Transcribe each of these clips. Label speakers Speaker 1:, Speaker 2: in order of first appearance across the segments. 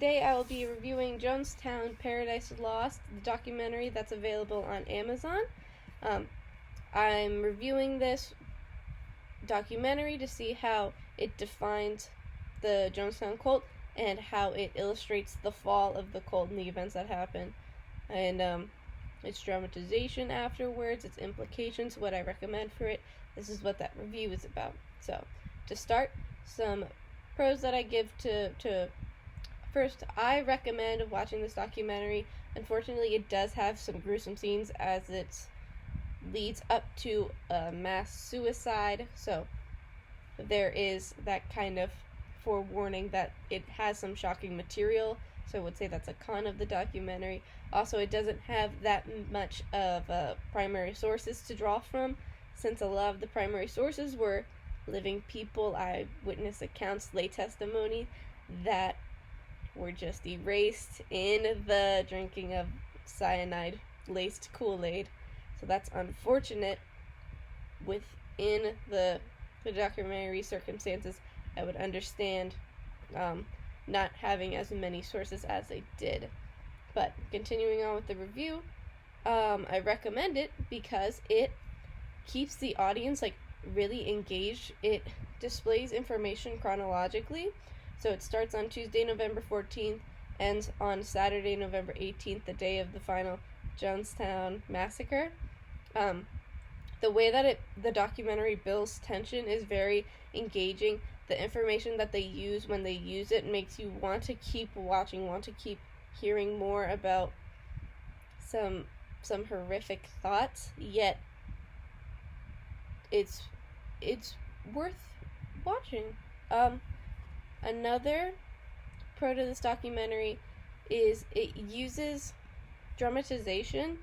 Speaker 1: Today I will be reviewing Jonestown Paradise Lost, the documentary that's available on Amazon. I'm reviewing this documentary to see how it defines the Jonestown cult and how it illustrates the fall of the cult and the events that happened. And its dramatization afterwards, its implications, what I recommend for it. This is what that review is about. So, to start, some pros that I give to first, I recommend watching this documentary. Unfortunately, it does have some gruesome scenes as it leads up to a mass suicide, so there is that kind of forewarning that it has some shocking material, so I would say that's a con of the documentary. Also, it doesn't have that much of primary sources to draw from, since a lot of the primary sources were living people, eyewitness accounts, lay testimony that were just erased in the drinking of cyanide-laced Kool-Aid. So that's unfortunate. Within the documentary circumstances, I would understand not having as many sources as they did. But continuing on with the review, I recommend it because it keeps the audience really engaged. It displays information chronologically. So it starts on Tuesday, November 14th, ends on Saturday, November 18th, the day of the final Jonestown massacre. The way that the documentary builds tension is very engaging. The information that they use when they use it makes you want to keep watching, want to keep hearing more about some horrific thoughts, yet it's worth watching. Another pro to this documentary is it uses dramatization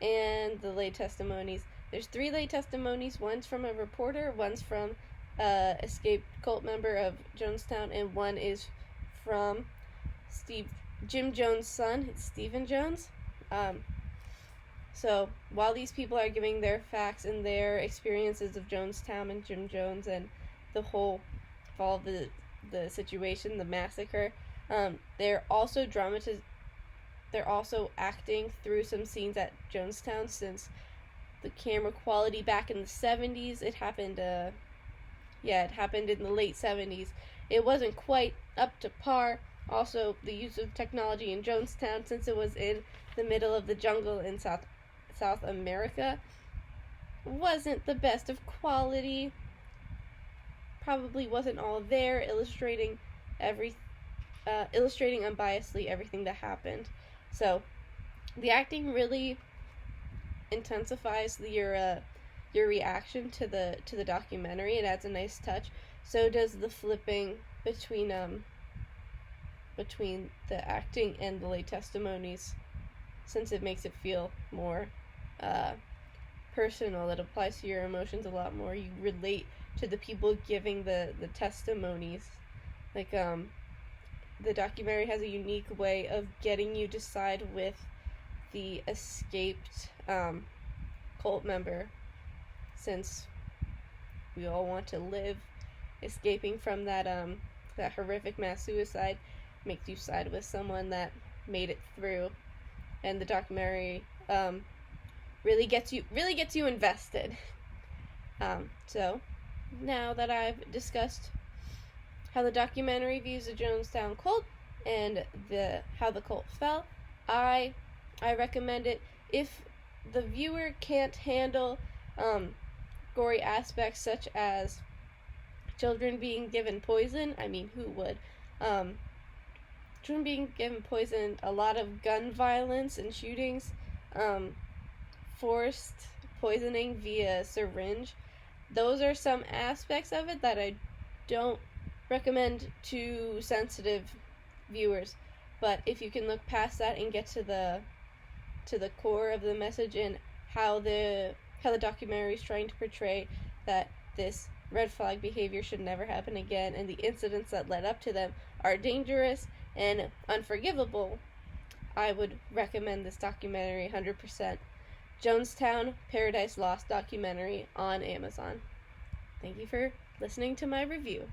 Speaker 1: and the lay testimonies. There's 3 lay testimonies. One's from a reporter, one's from escaped cult member of Jonestown, and one is from Jim Jones' son, Stephen Jones. So while these people are giving their facts and their experiences of Jonestown and Jim Jones and the whole fall of the situation, the massacre, they're also acting through some scenes at Jonestown, since the camera quality back in the 70s, it happened in the late 70s. It wasn't quite up to par. Also, the use of technology in Jonestown, since it was in the middle of the jungle in South America, wasn't the best of quality. Probably wasn't all there, illustrating unbiasedly everything that happened. So the acting really intensifies your reaction to the documentary. It adds a nice touch. So does the flipping between the acting and the lay testimonies, since it makes it feel more personal. It applies to your emotions a lot more. You relate to the people giving the testimonies. The documentary has a unique way of getting you to side with the escaped cult member, since we all want to live. Escaping from that horrific mass suicide makes you side with someone that made it through, and the documentary really gets you invested. So now that I've discussed how the documentary views the Jonestown cult and how the cult fell, I recommend it. If the viewer can't handle gory aspects such as children being given poison, I mean, who would? Children being given poison, a lot of gun violence and shootings, forced poisoning via syringe. Those are some aspects of it that I don't recommend to sensitive viewers. But if you can look past that and get to the core of the message and how the documentary is trying to portray that this red flag behavior should never happen again, and the incidents that led up to them are dangerous and unforgivable, I would recommend this documentary 100%. Jonestown Paradise Lost documentary on Amazon. Thank you for listening to my review.